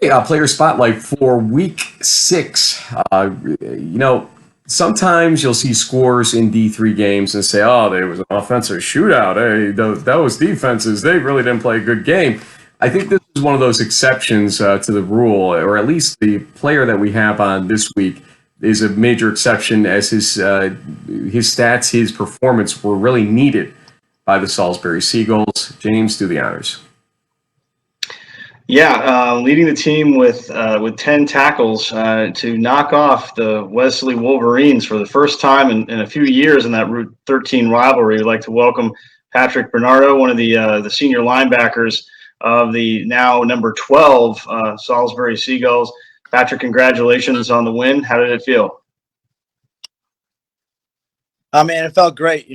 Okay, player spotlight for week 6. Sometimes you'll see scores in D3 games and say, oh, there was an offensive shootout. Hey, those defenses, they really didn't play a good game. I think this is one of those exceptions to the rule, or at least the player that we have on this week is a major exception, as his stats, his performance were really needed by the Salisbury Seagulls. James, do the honors. Yeah, leading the team with 10 tackles to knock off the Wesley Wolverines for the first time in a few years in that Route 13 rivalry. We'd like to welcome Patrick Bernardo, one of the senior linebackers of the now number 12 Salisbury Seagulls. Patrick, congratulations on the win. How did it feel? Man, it felt great.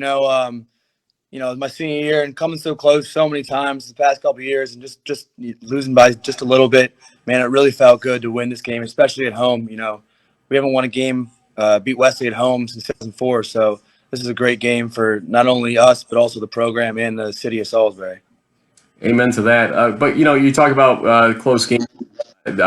My senior year and coming so close so many times the past couple of years, and just losing by just a little bit, man, it really felt good to win this game, especially at home. We haven't won a game, beat Wesley at home since 2004, so this is a great game for not only us but also the program and the city of Salisbury. Amen to that. But you talk about close games. As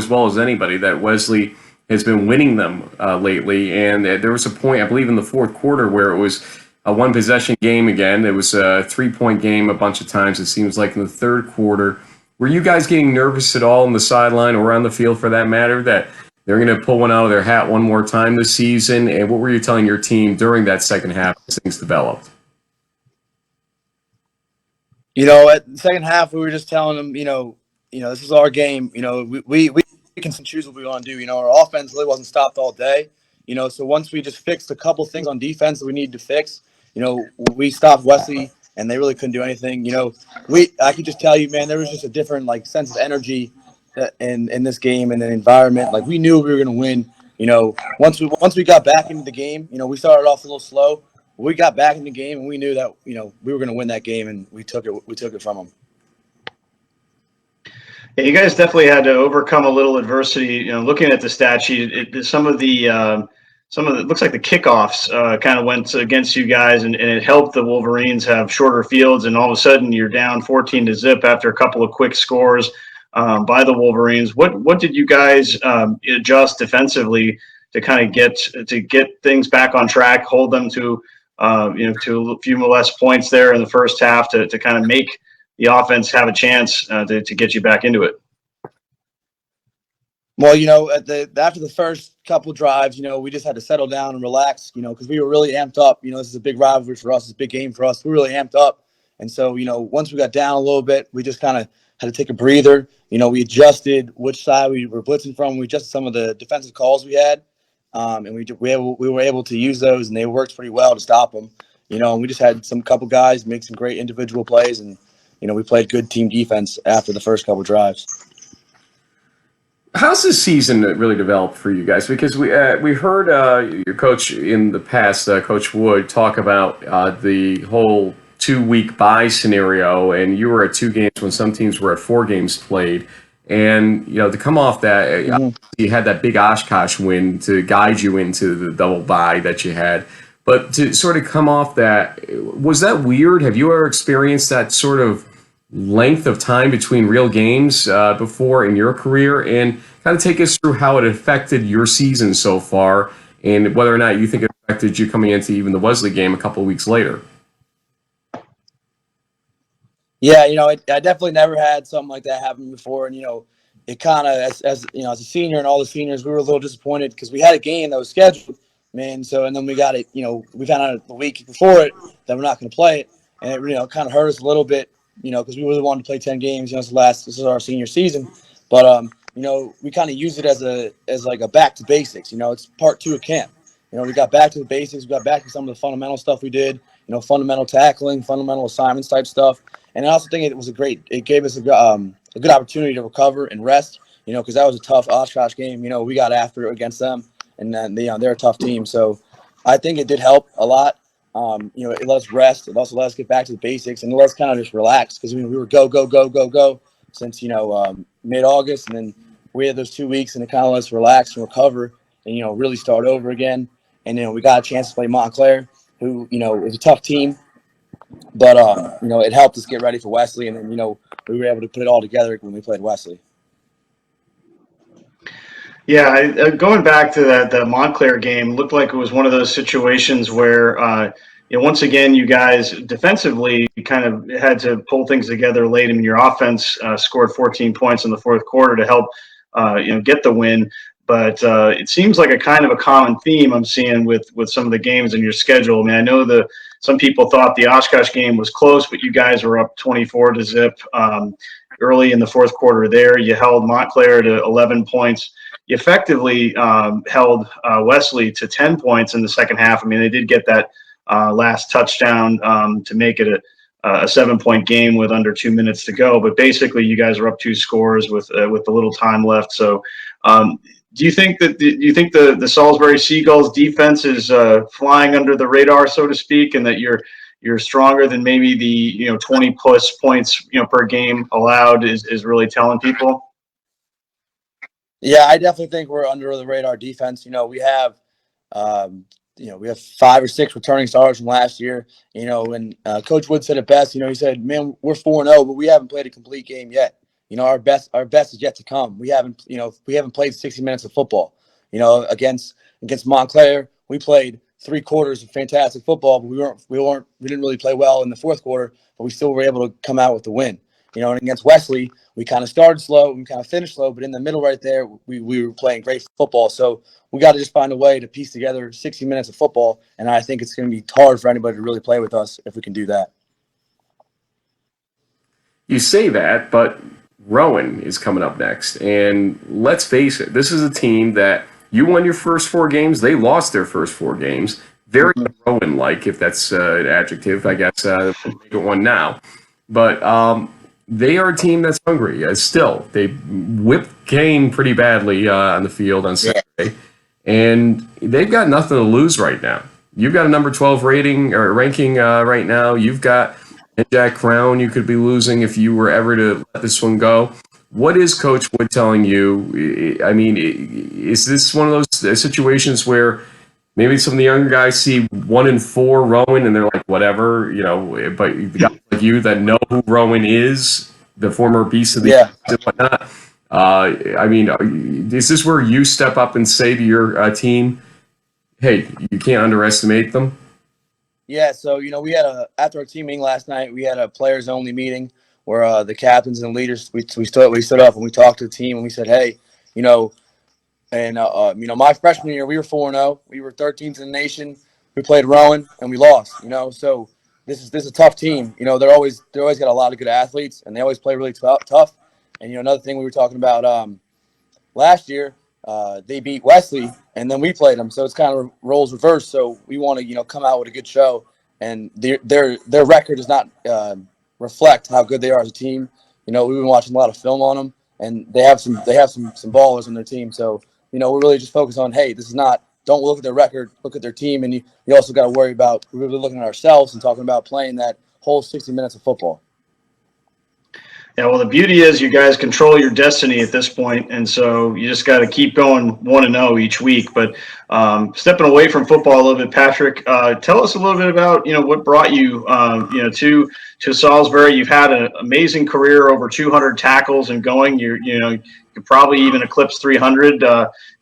well as anybody that Wesley has been winning them lately, and there was a point, I believe, in the fourth quarter where it was a one-possession game again. It was a 3-point game a bunch of times, it seems like, in the third quarter. Were you guys getting nervous at all on the sideline or on the field, for that matter, that they're going to pull one out of their hat one more time this season? And what were you telling your team during that second half as things developed? At the second half, we were just telling them, this is our game. We can choose what we want to do. Our offense really wasn't stopped all day. So once we just fixed a couple things on defense that we needed to fix, we stopped Wesley, and they really couldn't do anything. I could just tell you, man, there was just a different sense of energy in this game and the environment. We knew we were going to win. Once we got back into the game, we started off a little slow. We got back in the game, and we knew that we were going to win that game, and we took it from them. Yeah, you guys definitely had to overcome a little adversity. Looking at the stat sheet, some of the it looks like the kickoffs kind of went against you guys, and it helped the Wolverines have shorter fields. And all of a sudden, you're down 14-0 after a couple of quick scores by the Wolverines. What did you guys adjust defensively to kind of get things back on track, hold them to a few less points there in the first half to kind of make the offense have a chance to get you back into it? Well, after the first couple drives, we just had to settle down and relax, because we were really amped up. This is a big rivalry for us. It's a big game for us. We're really amped up. And so, once we got down a little bit, we just kind of had to take a breather. We adjusted which side we were blitzing from. We adjusted some of the defensive calls we had. And we were able to use those, and they worked pretty well to stop them. And we just had couple guys make some great individual plays, and we played good team defense after the first couple drives. How's this season really developed for you guys? Because we heard your coach in the past, Coach Wood, talk about the whole 2-week bye scenario, and you were at 2 games when some teams were at 4 games played. And, to come off that, you had that big Oshkosh win to guide you into the double bye that you had. But to sort of come off that, was that weird? Have you ever experienced that sort of length of time between real games before in your career? And kind of take us through how it affected your season so far, and whether or not you think it affected you coming into even the Wesley game a couple of weeks later. Yeah, I definitely never had something like that happen before. And, it kind of, as a senior and all the seniors, we were a little disappointed because we had a game that was scheduled, man. So, and then we got it, we found out the week before it that we're not going to play it. And it, kind of hurt us a little bit, because we really wanted to play 10 games. This is our senior season. But, we kind of use it as like a back to basics. It's part 2 of camp. We got back to the basics. We got back to some of the fundamental stuff we did, fundamental tackling, fundamental assignments type stuff. And I also think it gave us a good opportunity to recover and rest, because that was a tough Oshkosh game. We got after it against them, and then they're a tough team. So I think it did help a lot. It let us rest. It also let us get back to the basics, and it let us kind of just relax, because we were go since, mid-August, and then we had those 2 weeks, and it kind of let us relax and recover and, really start over again. And, we got a chance to play Montclair, who, is a tough team. But, it helped us get ready for Wesley, and then, we were able to put it all together when we played Wesley. Yeah, going back to that Montclair game, looked like it was one of those situations where, once again, you guys defensively kind of had to pull things together late. I mean, your offense scored 14 points in the fourth quarter to help, get the win. But it seems like a kind of a common theme I'm seeing with some of the games in your schedule. I mean, I know some people thought the Oshkosh game was close, but you guys were up 24-0 early in the fourth quarter. There, you held Montclair to 11 points. You effectively held Wesley to 10 points in the second half. I mean, they did get that last touchdown to make it a 7-point game with under 2 minutes to go. But basically, you guys are up 2 scores with a little time left. So, do you think the Salisbury Seagulls defense is flying under the radar, so to speak, and that you're stronger than maybe the 20 plus points per game allowed is really telling people? Yeah, I definitely think we're under the radar defense. We have, we have 5 or 6 returning starters from last year. And Coach Wood said it best. He said, "Man, we're 4-0, but we haven't played a complete game yet. Our best is yet to come. We haven't played 60 minutes of football. Against Montclair, we played 3 quarters of fantastic football, but we didn't really play well in the fourth quarter, but we still were able to come out with the win. And against Wesley, we kind of started slow, we kind of finished slow, but in the middle right there, we were playing great football. So we got to just find a way to piece together 60 minutes of football, and I think it's going to be hard for anybody to really play with us if we can do that." You say that, but Rowan is coming up next. And let's face it, this is a team that you won your first 4 games. They lost their first 4 games. Very Rowan-like, if that's an adjective, I guess. We'll make it one now. But they are a team that's hungry still. They whipped Kane pretty badly on the field on Saturday. And they've got nothing to lose right now. You've got a number 12 ranking right now. You've got Jack Crown you could be losing if you were ever to let this one go. What is Coach Wood telling you? I mean, is this one of those situations where maybe some of the younger guys see 1-4 Rowan and they're like, whatever, but the guys like you that know who Rowan is, the former beast of the and whatnot. I mean, is this where you step up and say to your team, hey, you can't underestimate them? Yeah, so we had after our team meeting last night, we had a players only meeting where the captains and leaders we stood up and we talked to the team and we said, hey, my freshman year we were 4-0, we were 13th in the nation. We played Rowan and we lost. So this is a tough team. They're always got a lot of good athletes and they always play really tough. And another thing we were talking about last year. They beat Wesley, and then we played them. So it's kind of roles reversed. So we want to, come out with a good show, and their record does not reflect how good they are as a team. We've been watching a lot of film on them, and they have some ballers on their team. So we're really just focused on, hey, this is not. Don't look at their record, look at their team, and you also got to worry about really looking at ourselves and talking about playing that whole 60 minutes of football. Yeah, well, the beauty is you guys control your destiny at this point, and so you just got to keep going 1-0 each week. But stepping away from football a little bit, Patrick, tell us a little bit about what brought you to Salisbury. You've had an amazing career, over 200 tackles and going. You could probably even eclipse 300.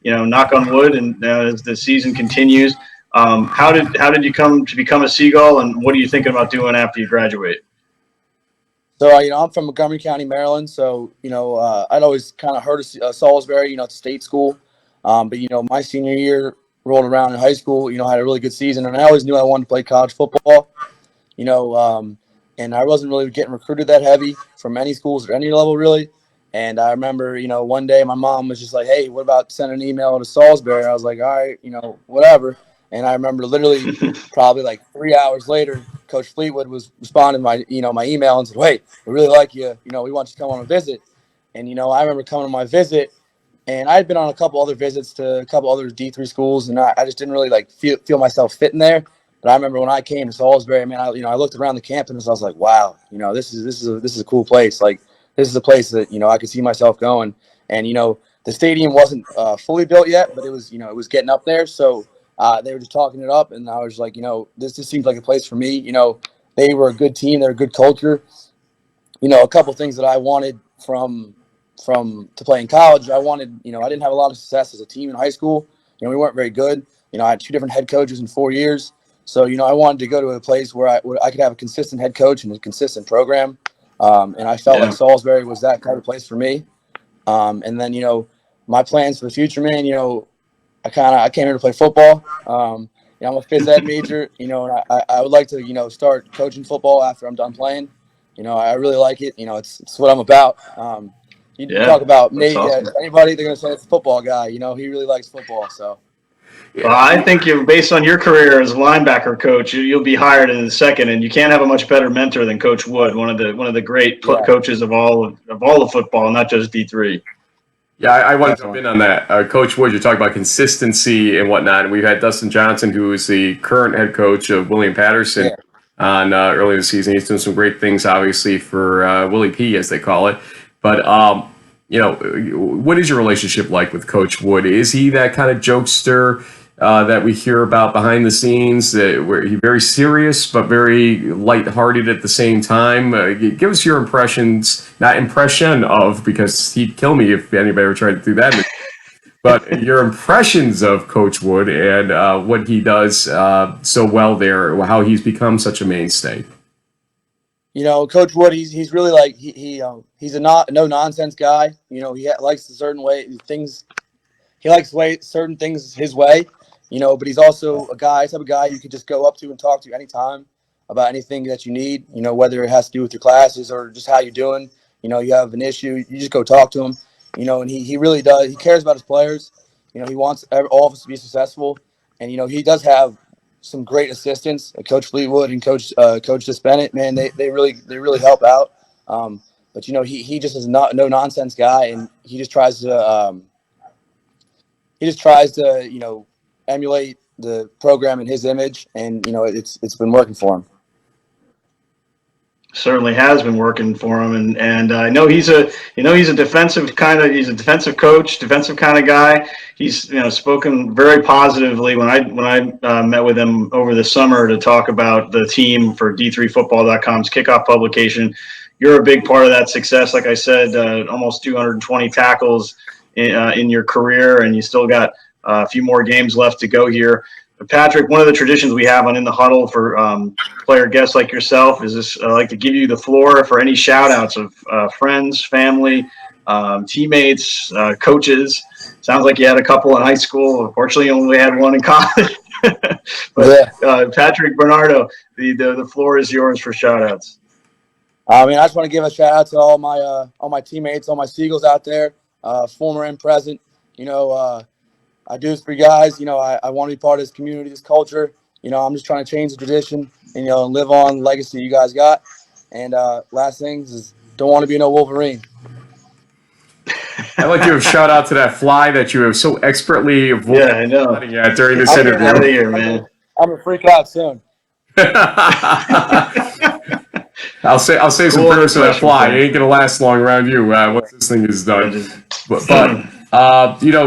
Knock on wood, and as the season continues. How did you come to become a Seagull, and what are you thinking about doing after you graduate? So, I'm from Montgomery County, Maryland. So, I'd always kind of heard of Salisbury, it's a state school. But, my senior year rolled around in high school, had a really good season. And I always knew I wanted to play college football, and I wasn't really getting recruited that heavy from any schools at any level, really. And I remember, one day my mom was just like, hey, what about sending an email to Salisbury? And I was like, all right, whatever. And I remember literally probably like 3 hours later, Coach Fleetwood was responding to my email and said, "Wait, we really like you. We want you to come on a visit." And I remember coming on my visit, and I had been on a couple other visits to a couple other D3 schools, and I just didn't really feel myself fitting there. But I remember when I came to Salisbury, man, I looked around the campus, and I was like, "Wow, this is a cool place. Like, this is a place that I could see myself going." And the stadium wasn't fully built yet, but it was it was getting up there, so. They were just talking it up, and I was like, this just seems like a place for me. They were a good team. They're a good culture. A couple things that I wanted from to play in college, I wanted, I didn't have a lot of success as a team in high school. We weren't very good. I had 2 different head coaches in 4 years. So, I wanted to go to a place where I could have a consistent head coach and a consistent program. And I felt like Salisbury was that kind of place for me. And then, my plans for the future, man, I came here to play football. I'm a phys ed major, and I would like to, start coaching football after I'm done playing. I really like it. It's what I'm about. You talk about Nate, awesome. Anybody, they're going to say it's a football guy. He really likes football. So. Well, I think based on your career as a linebacker coach, you'll be hired in a second, and you can't have a much better mentor than Coach Wood, one of the great coaches of all of football, not just D3. Yeah, I want to jump in on that. Coach Wood, you're talking about consistency and whatnot. And we've had Dustin Johnson, who is the current head coach of William Patterson, on early in the season. He's doing some great things, obviously, for Willie P, as they call it. But, what is your relationship like with Coach Wood? Is he that kind of jokester that we hear about behind the scenes, where he's very serious but very lighthearted at the same time? Give us your impressions, not impression of, because he'd kill me if anybody ever tried to do that. But your impressions of Coach Wood and what he does so well there, how he's become such a mainstay. Coach Wood, he's really like he's a no nonsense guy. He likes a certain way things. He likes certain things his way. But he's also a type of guy you can just go up to and talk to anytime about anything that you need, whether it has to do with your classes or just how you're doing. You have an issue, you just go talk to him, and he really does. He cares about his players. He wants all of us to be successful. And, he does have some great assistants, Coach Fleetwood and Coach Bennett, man, they really help out. But, he just is not no nonsense guy. And he just tries to, emulate the program in his image, and it's been working for him. Certainly has been working for him, and I know he's a defensive coach, defensive kind of guy. He's spoken very positively when I met with him over the summer to talk about the team for D3Football.com's kickoff publication. You're a big part of that success. Like I said, almost 220 tackles in your career, and you still got a few more games left to go here. But Patrick, one of the traditions we have on In the Huddle for player guests like yourself is I like to give you the floor for any shout outs of friends, family, teammates, coaches. Sounds like you had a couple in high school. Unfortunately, you only had one in college. But Patrick Bernardo, the floor is yours for shout outs. I just want to give a shout out to all my teammates, all my Seagulls out there, former and present. I do this for you guys. I want to be part of this community, this culture. I'm just trying to change the tradition and, live on the legacy you guys got. And last thing is don't want to be no Wolverine. I'd like to give a shout out to that fly that you have so expertly avoided during this interview. Out of here, man. I'm gonna freak out soon. I'll say some prayers for that fly. It ain't gonna last long around you once this thing is done. But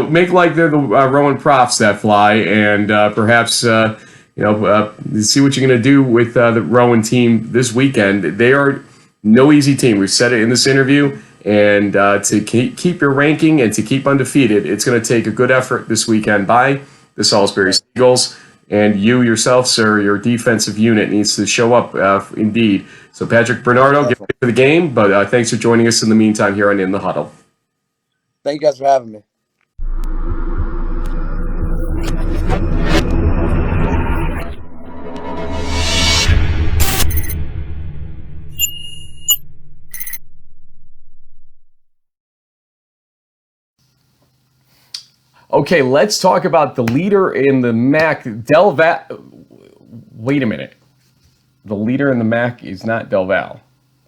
make like they're the Rowan Profs that fly, and perhaps see what you're gonna do with the Rowan team this weekend. They are no easy team. We've said it in this interview, and to keep your ranking and to keep undefeated, it's going to take a good effort this weekend by the Salisbury Seagulls. And you yourself, sir, your defensive unit needs to show up indeed. So Patrick Bernardo, get ready for the game, but thanks for joining us in the meantime here on In the Huddle. Thank you guys for having me. Okay, let's talk about the leader in the MAC, DelVal. Wait a minute. The leader in the MAC is not DelVal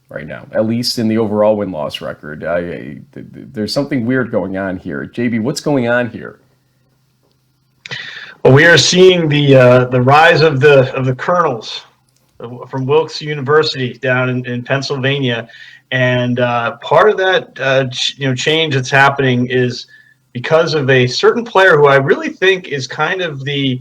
right now, at least in the overall win-loss record. There's something weird going on here. JB, what's going on here? Well, we are seeing the rise of the Colonels from Wilkes University down in Pennsylvania, and part of that change that's happening is because of a certain player who I really think is kind of the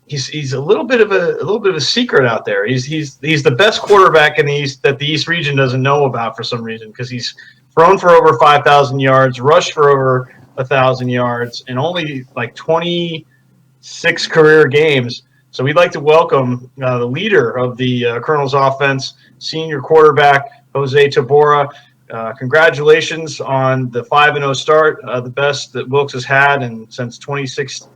he's a little bit of a secret out there. He's the best quarterback in the East that the East region doesn't know about for some reason, because he's thrown for over 5,000 yards, rushed for over 1,000 yards, and only like 26 career games. So we'd like to welcome the leader of the Colonel's offense, senior quarterback, Jose Tabora. Congratulations on the 5-0 start, the best that Wilkes has had since 2006.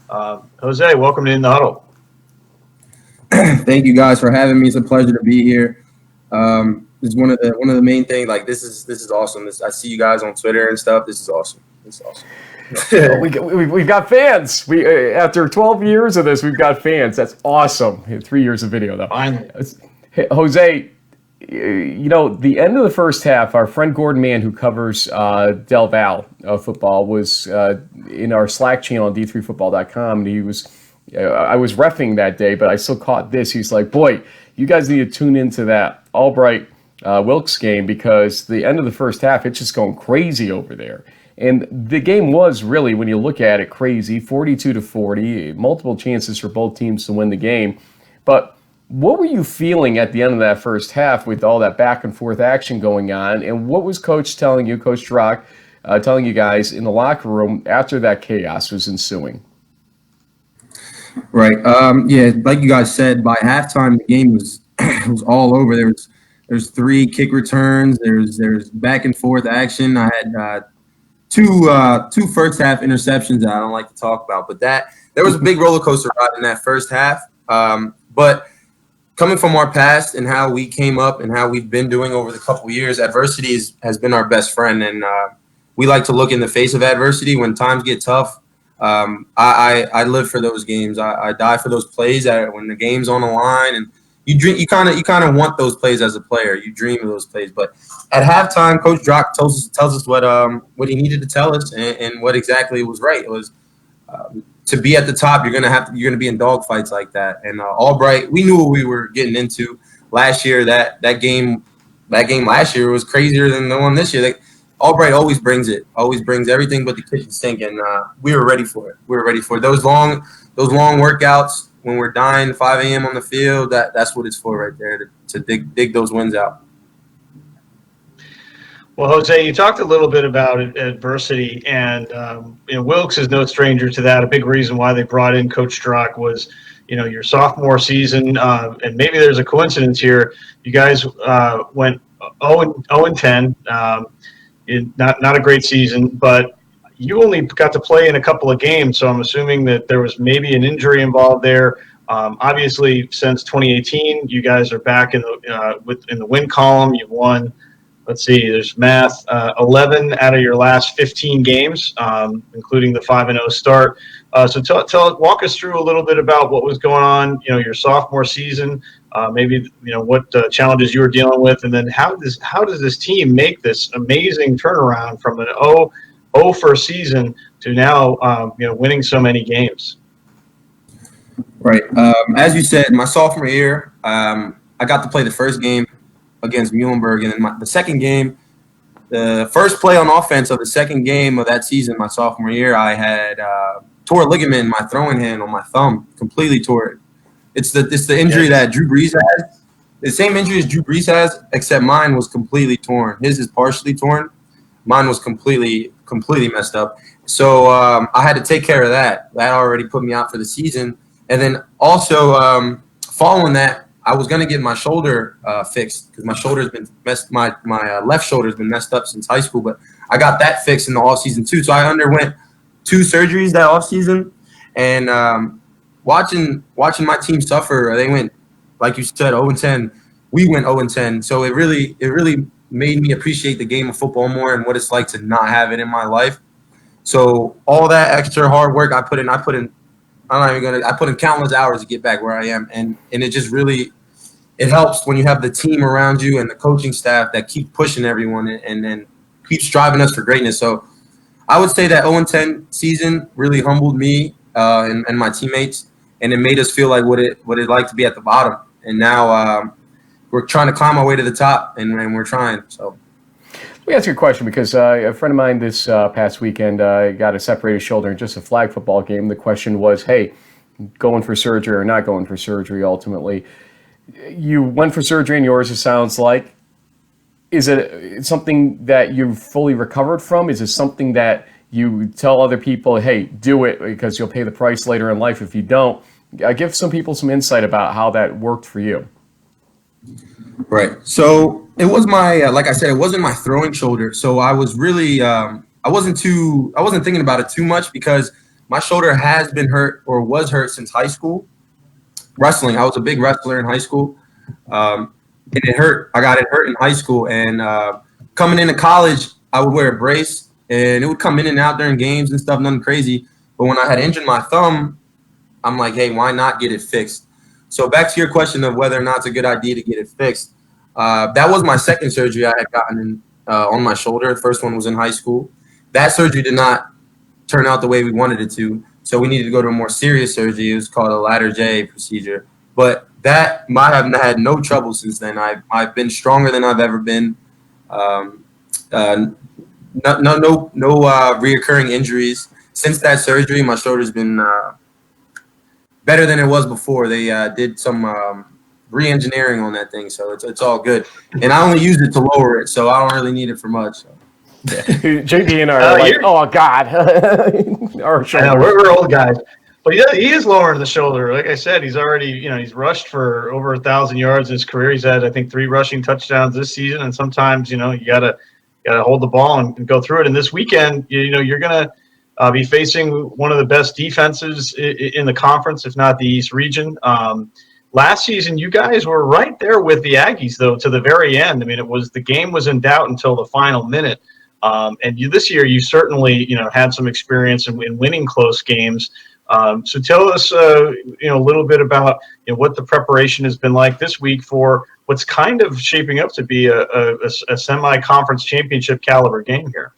Jose, welcome to In the Huddle. Thank you guys for having me. It's a pleasure to be here. This is one of the main things. Like this is awesome. I see you guys on Twitter and stuff. This is awesome. This is awesome. We've got fans. After 12 years of this, we've got fans. That's awesome. 3 years of video though. Finally. Hey, Jose, the end of the first half, our friend Gordon Mann, who covers DelVal football, was in our Slack channel on D3Football.com, and he was. I was reffing that day, but I still caught this. He's like, boy, you guys need to tune into that Albright Wilkes game because the end of the first half, it's just going crazy over there. And the game was really, when you look at it, crazy, 42-40, multiple chances for both teams to win the game. But what were you feeling at the end of that first half with all that back and forth action going on? And what was Coach telling you, Coach Drock, telling you guys in the locker room after that chaos was ensuing? Right. Yeah, like you guys said, by halftime the game was was all over. There's 3 kick returns. There's back and forth action. I had two first half interceptions that I don't like to talk about, but there was a big roller coaster ride in that first half. But coming from our past and how we came up and how we've been doing over the couple of years, adversity has been our best friend, and we like to look in the face of adversity when times get tough. I live for those games. I die for those plays when the game's on the line, and you kind of want those plays as a player. You dream of those plays. But at halftime, Coach Drock tells us what he needed to tell us and what exactly was right. It was to be at the top. You're gonna be in dogfights like that. And Albright, we knew what we were getting into last year. That game last year was crazier than the one this year. Albright always brings everything but the kitchen sink, and we were ready for it. Those long workouts when we're dying 5 a.m. on the field. That's what it's for right there, to dig those wins out. Well, Jose, you talked a little bit about adversity, and Wilkes is no stranger to that. A big reason why they brought in Coach Drock was, your sophomore season, and maybe there's a coincidence here. You guys went 0-10. Not a great season, but you only got to play in a couple of games, so I'm assuming that there was maybe an injury involved there. Obviously, since 2018, you guys are back in the win column. You've won, let's see, there's math, 11 out of your last 15 games, including the 5-0 start. So walk us through a little bit about what was going on, your sophomore season. Maybe what challenges you were dealing with, and then how does this team make this amazing turnaround from an 0 for a season to now winning so many games? Right. As you said, my sophomore year, I got to play the first game against Muhlenberg, and then the second game, the first play on offense of the second game of that season, my sophomore year, I had tore a ligament in my throwing hand on my thumb, completely tore it. It's the injury that Drew Brees has. The same injury as Drew Brees has, except mine was completely torn. His is partially torn. Mine was completely messed up. So I had to take care of that. That already put me out for the season. And then also following that, I was gonna get my shoulder fixed because my shoulder's been messed. My left shoulder's been messed up since high school. But I got that fixed in the off season too. So I underwent 2 surgeries that off season, and watching my team suffer, they went, like you said, 0-10. We went 0-10. So it really made me appreciate the game of football more and what it's like to not have it in my life. So all that extra hard work I put in countless hours to get back where I am, and it just really it helps when you have the team around you and the coaching staff that keep pushing everyone and then keep striving us for greatness. So I would say that 0-10 season really humbled me and my teammates, and it made us feel like what it like to be at the bottom. And now we're trying to climb our way to the top, and we're trying. So let me ask you a question, because a friend of mine this past weekend got a separated shoulder in just a flag football game. The question was, hey, going for surgery or not going for surgery ultimately. You went for surgery in yours, it sounds like. Is it something that you've fully recovered from? Is it something that you tell other people, hey, do it because you'll pay the price later in life if you don't? Give some people some insight about how that worked for you. Right. So it was my, like I said, it wasn't my throwing shoulder. So I was really, I wasn't thinking about it too much because my shoulder has been hurt or was hurt since high school. Wrestling. I was a big wrestler in high school. And it hurt. I got it hurt in high school. And coming into college, I would wear a brace and it would come in and out during games and stuff, nothing crazy. But when I had injured my thumb, I'm like, hey, why not get it fixed? So back to your question of whether or not it's a good idea to get it fixed. That was my second surgery I had gotten on my shoulder. The first one was in high school. That surgery did not turn out the way we wanted it to. So we needed to go to a more serious surgery. It was called a ladder J procedure. But that I have had no trouble since then. I've been stronger than I've ever been. No reoccurring injuries. Since that surgery, my shoulder's been better than it was before. They did some re-engineering on that thing, so it's all good. And I only use it to lower it, so I don't really need it for much. So. JD and I are like, oh God, I know, we're old guys. But he is lowering the shoulder. Like I said, he's already, he's rushed for over 1,000 yards in his career. He's had, I think, 3 rushing touchdowns this season. And sometimes, you gotta hold the ball and go through it. And this weekend, you're gonna be facing one of the best defenses in the conference, if not the East region. Last season, you guys were right there with the Aggies, though, to the very end. I mean, the game was in doubt until the final minute. And this year, you certainly, had some experience in winning close games. So tell us, a little bit about what the preparation has been like this week for what's kind of shaping up to be a semi-conference championship caliber game here.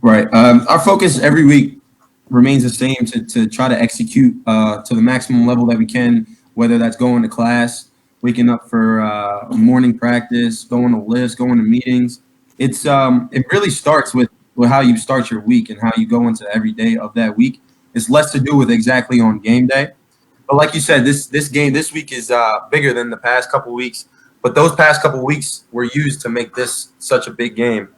Right. Our focus every week remains the same to try to execute to the maximum level that we can, whether that's going to class, waking up for morning practice, going to lifts, going to meetings. It really starts with how you start your week and how you go into every day of that week. It's less to do with exactly on game day. But like you said, this game this week is bigger than the past couple weeks. But those past couple weeks were used to make this such a big game.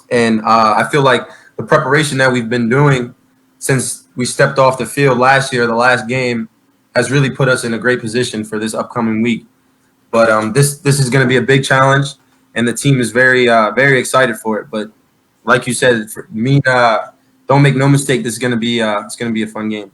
And I feel like the preparation that we've been doing since we stepped off the field last year, the last game, has really put us in a great position for this upcoming week. But this is going to be a big challenge, and the team is very excited for it. But like you said, for me, don't make no mistake, this is going to be a fun game.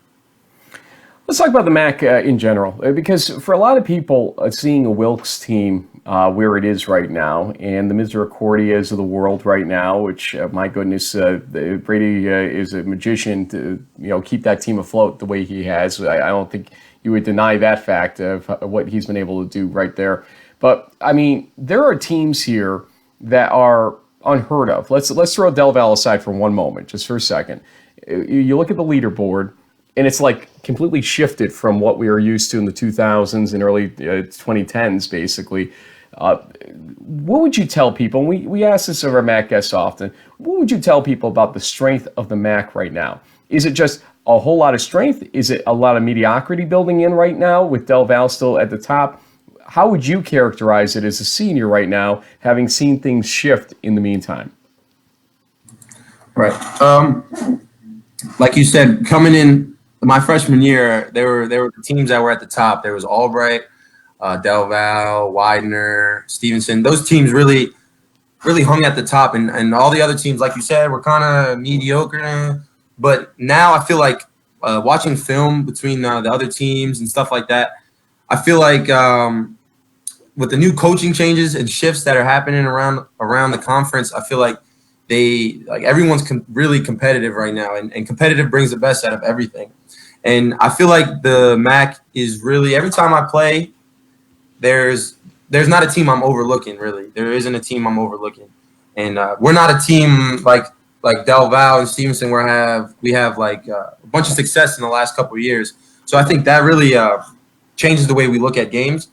Let's talk about the MAC in general, because for a lot of people, seeing a Wilkes team where it is right now, and the Misericordias of the world right now, which, my goodness, Brady is a magician to keep that team afloat the way he has. I don't think you would deny that fact of what he's been able to do right there. But I mean, there are teams here that are unheard of. Let's throw DelVal aside for one moment, just for a second. You look at the leaderboard, and it's like completely shifted from what we were used to in the 2000s and early 2010s, basically. What would you tell people? And we ask this of our MAC guests often. What would you tell people about the strength of the MAC right now? Is it just a whole lot of strength? Is it a lot of mediocrity building in right now with DelVal still at the top? How would you characterize it as a senior right now, having seen things shift in the meantime? Right. Like you said, coming in my freshman year, there were teams that were at the top. There was Albright, DelVal, Widener, Stevenson. Those teams really hung at the top, and all the other teams, like you said, were kind of mediocre. But now I feel like watching film between the other teams and stuff like that, I feel like with the new coaching changes and shifts that are happening around the conference, I feel like everyone's really competitive right now, and competitive brings the best out of everything. And I feel like the MAC is really, every time I play, there's not a team I'm overlooking, really. There isn't a team I'm overlooking. And we're not a team like DelVal and Stevenson where we have like a bunch of success in the last couple of years. So I think that really changes the way we look at games.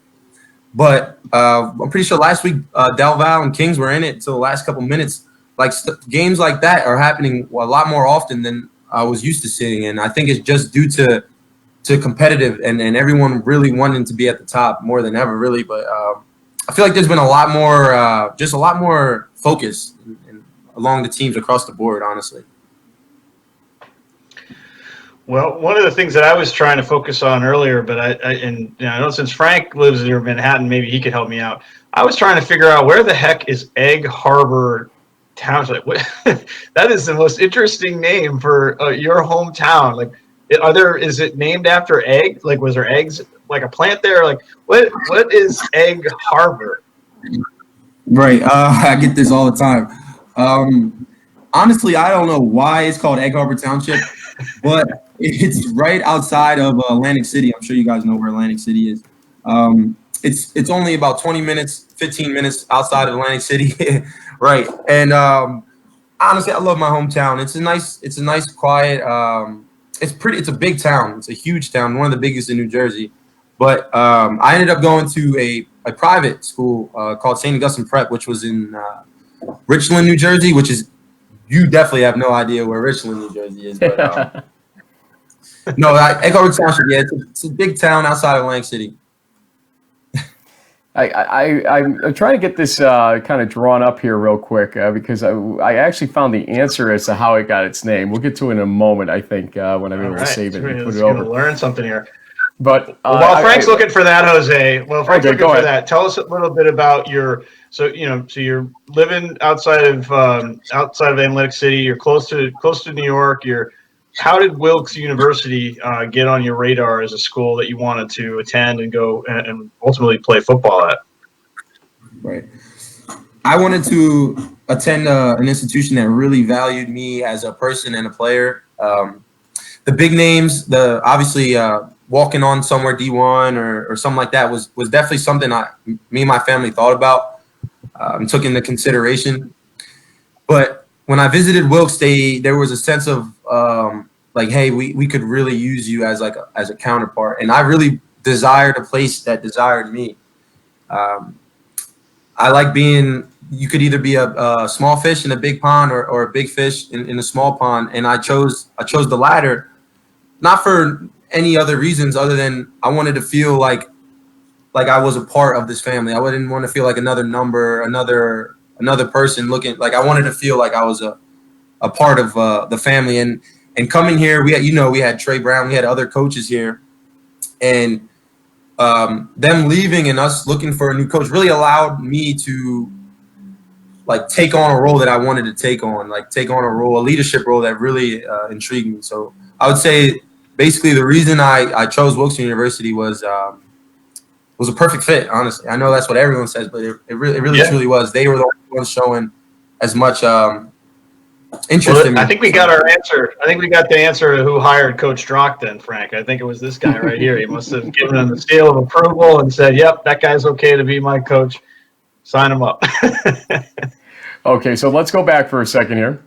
But I'm pretty sure last week DelVal and Kings were in it until the last couple minutes. Like games like that are happening a lot more often than I was used to seeing, and I think it's just due to to competitive and everyone really wanting to be at the top more than ever, really. But I feel like there's been a lot more focus along the teams across the board, honestly. Well, one of the things that I was trying to focus on earlier, but I know since Frank lives near Manhattan, maybe he could help me out. I was trying to figure out where the heck is Egg Harbor Township. That is the most interesting name for your hometown. Like, is it named after egg? Like, was there eggs, like a plant there? Like, what is Egg Harbor? Right. I get this all the time. Honestly, I don't know why it's called Egg Harbor Township, but it's right outside of Atlantic City. I'm sure you guys know where Atlantic City is. It's only about 20 minutes, 15 minutes outside of Atlantic City. Right. And honestly, I love my hometown. It's a nice, quiet, it's a big town. It's a huge town, one of the biggest in New Jersey. But I ended up going to a private school called St. Augustine Prep, which was in Richland, New Jersey, which is, you definitely have no idea where Richland, New Jersey is. But no, Egg Harbor Township, yeah, it's a big town outside of Atlantic City. I'm trying to get this kind of drawn up here real quick because I actually found the answer as to how it got its name. We'll get to it in a moment, I think, when I'm able to save it and put it over. Learn something here. But while Frank's looking for that, Jose, tell us a little bit about so you're living outside of Atlantic City. You're close to New York. How did Wilkes University get on your radar as a school that you wanted to attend and go and ultimately play football at? Right. I wanted to attend an institution that really valued me as a person and a player. The big names, obviously walking on somewhere D1 or something like that was definitely something me and my family thought about and took into consideration. But when I visited Wilkes, there was a sense of like, hey, we could really use you as a counterpart, and I really desired a place that desired me. I like being. You could either be a small fish in a big pond or a big fish in a small pond, and I chose the latter, not for any other reasons other than I wanted to feel like I was a part of this family. I didn't want to feel like another number, another person looking. Like, I wanted to feel like I was a part of the family. And coming here, we had Trey Brown, we had other coaches here, and them leaving and us looking for a new coach really allowed me to like take on a role that I wanted to take on a leadership role that really intrigued me. So I would say basically the reason I chose Wilkes University was a perfect fit. Honestly, I know that's what everyone says, but it really truly was. They were the ones showing as much interest in me. I think we got our answer. I think we got the answer to who hired Coach Drock then, Frank. I think it was this guy right here. He must have given him the seal of approval and said, "Yep, that guy's okay to be my coach. Sign him up." Okay, so let's go back for a second here.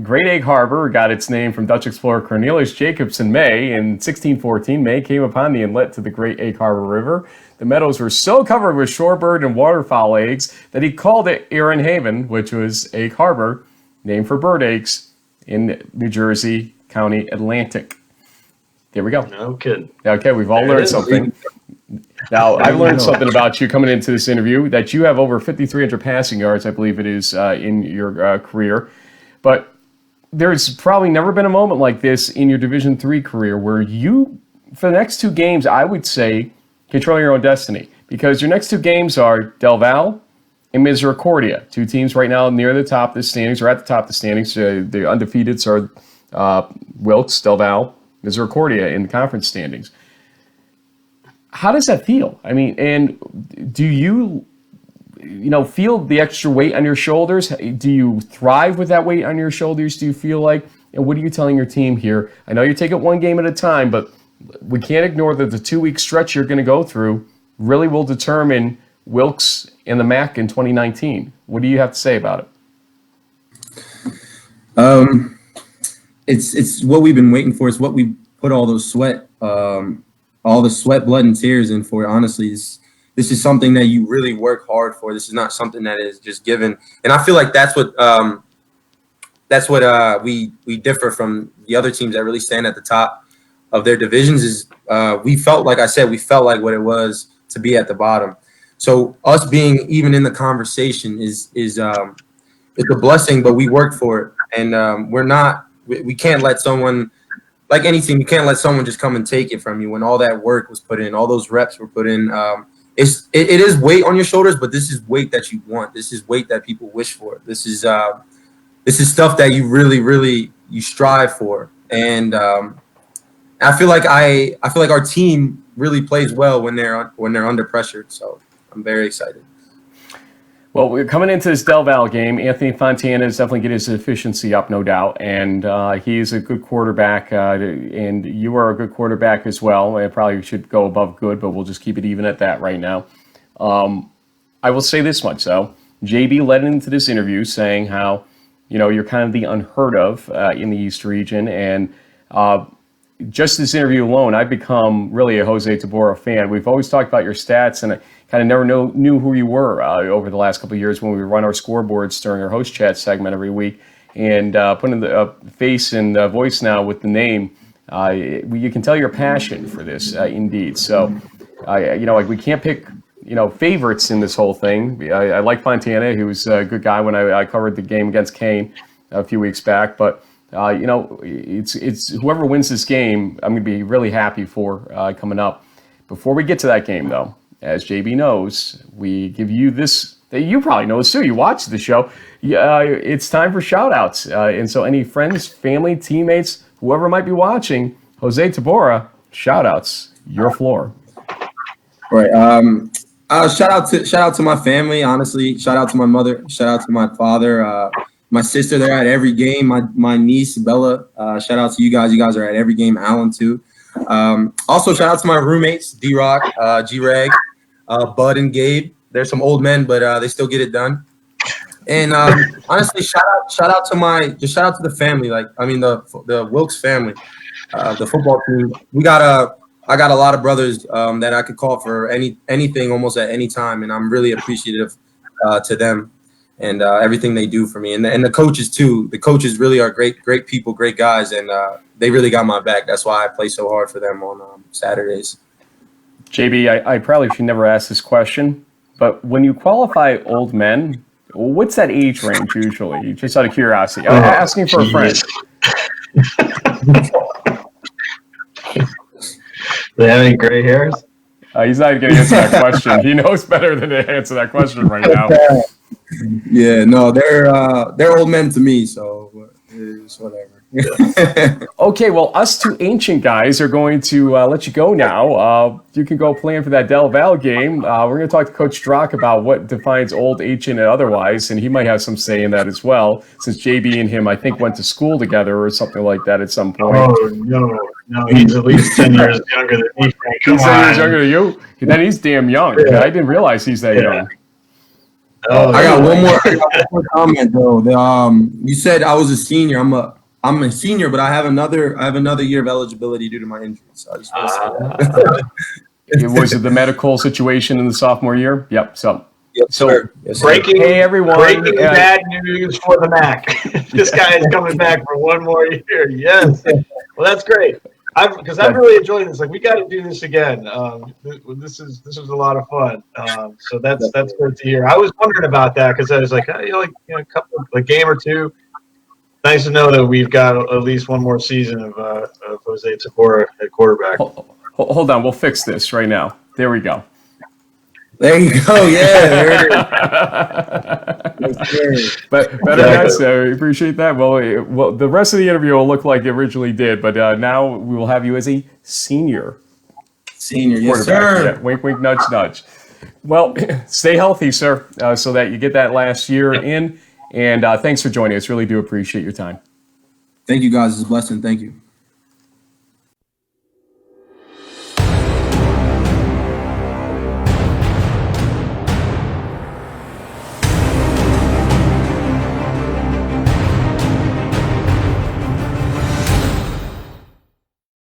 Great Egg Harbor got its name from Dutch explorer Cornelius Jacobsen May. In 1614, May came upon the inlet to the Great Egg Harbor River. The meadows were so covered with shorebird and waterfowl eggs that he called it Erin Haven, which was Egg Harbor, named for bird eggs in New Jersey County, Atlantic. There we go. No kidding. Okay, we've all learned something. Now, I've learned something about you coming into this interview, that you have over 5,300 passing yards, I believe it is, in your career. But there's probably never been a moment like this in your Division III career where you, for the next two games, I would say, control your own destiny. Because your next two games are DelVal and Misericordia, two teams right now near the top of the standings, or at the top of the standings. The undefeateds are Wilkes, DelVal, Misericordia in the conference standings. How does that feel? I mean, and do you feel the extra weight on your shoulders? Do you thrive with that weight on your shoulders, do you feel like? And what are you telling your team here? I know you take it one game at a time, but we can't ignore that the 2-week stretch you're going to go through really will determine Wilkes and the MAC in 2019. What do you have to say about it? It's what we've been waiting for. It's what we put all the sweat, blood, and tears in for. Honestly, this is something that you really work hard for. This is not something that is just given. And I feel like that's what we differ from the other teams that really stand at the top. their divisions is we felt like what it was to be at the bottom. So us being even in the conversation is it's a blessing, but we worked for it, and we can't let someone, like anything, you can't let someone just come and take it from you when all that work was put in, all those reps were put in. It is weight on your shoulders, but this is weight that you want. This is weight that people wish for. This is stuff that you really you strive for, and I feel like our team really plays well when they're under pressure. So I'm very excited. Well, we're coming into this DelVal game. Anthony Fontana is definitely getting his efficiency up, no doubt, and he's a good quarterback, and you are a good quarterback as well. And probably should go above good, but we'll just keep it even at that right now. I will say this much, though. JB led into this interview saying how, you're kind of the unheard of in the East region, and just this interview alone, I've become really a Jose Tabora fan. We've always talked about your stats, and I kind of never knew who you were over the last couple of years when we run our scoreboards during our host chat segment every week. And putting the face and voice now with the name, you can tell your passion for this, indeed. So, we can't pick, favorites in this whole thing. I like Fontana, who was a good guy when I covered the game against Kane a few weeks back, but it's whoever wins this game, I'm going to be really happy for coming up. Before we get to that game, though, as JB knows, we give you this. You probably know this too. You watch the show. It's time for shout-outs. And so any friends, family, teammates, whoever might be watching, Jose Tabora, shout-outs. Your floor. All right. Shout out to my family, honestly. Shout out to my mother. Shout out to my father. My sister, they're at every game. My niece, Bella, shout out to you guys. You guys are at every game. Alan, too. Also, shout out to my roommates, D-Rock, G-Rag, Bud, and Gabe. They're some old men, but they still get it done. And honestly, shout out to the family. The Wilkes family, the football team. I got a lot of brothers that I could call for anything almost at any time, and I'm really appreciative to them. And everything they do for me, and the coaches too. The coaches really are great people, great guys, and they really got my back. That's why I play so hard for them on Saturdays. JB, I probably should never ask this question, but when you qualify old men, what's that age range usually? Just out of curiosity, I'm asking for a friend. Do they have any gray hairs? He's not going to answer that question. He knows better than to answer that question right now. Yeah, no, they're old men to me, so it's whatever. Okay, well, us two ancient guys are going to let you go now. You can go plan for that DelVal game. We're going to talk to Coach Drock about what defines old, ancient, and otherwise, and he might have some say in that as well, since JB and him, I think, went to school together or something like that at some point. Oh, no, he's at least 10 years younger than me. He's 10 years younger than you? Then he's damn young. Yeah. I didn't realize he's that young. Oh, I got one more comment though. You said I was a senior. I'm a senior, but I have another year of eligibility due to my injury. So I just want to say that. Was it the medical situation in the sophomore year? Yep. So breaking bad news for the MAC. This guy is coming back for one more year. Yes. Well, that's great. Because I'm really enjoying this. Like, we got to do this again. This was a lot of fun. So that's good to hear. I was wondering about that because I was like, a couple, a game or two. Nice to know that we've got at least one more season of Jose Tabora at quarterback. Hold on, we'll fix this right now. There we go. There you go. Yeah, there it is. But better guys, I appreciate that. Well, the rest of the interview will look like it originally did, but now we will have you as a senior. Senior, yes, sir. Yeah, wink, wink, nudge, nudge. Well, stay healthy, sir, so that you get that last year in. And thanks for joining us. Really do appreciate your time. Thank you, guys. It's a blessing. Thank you.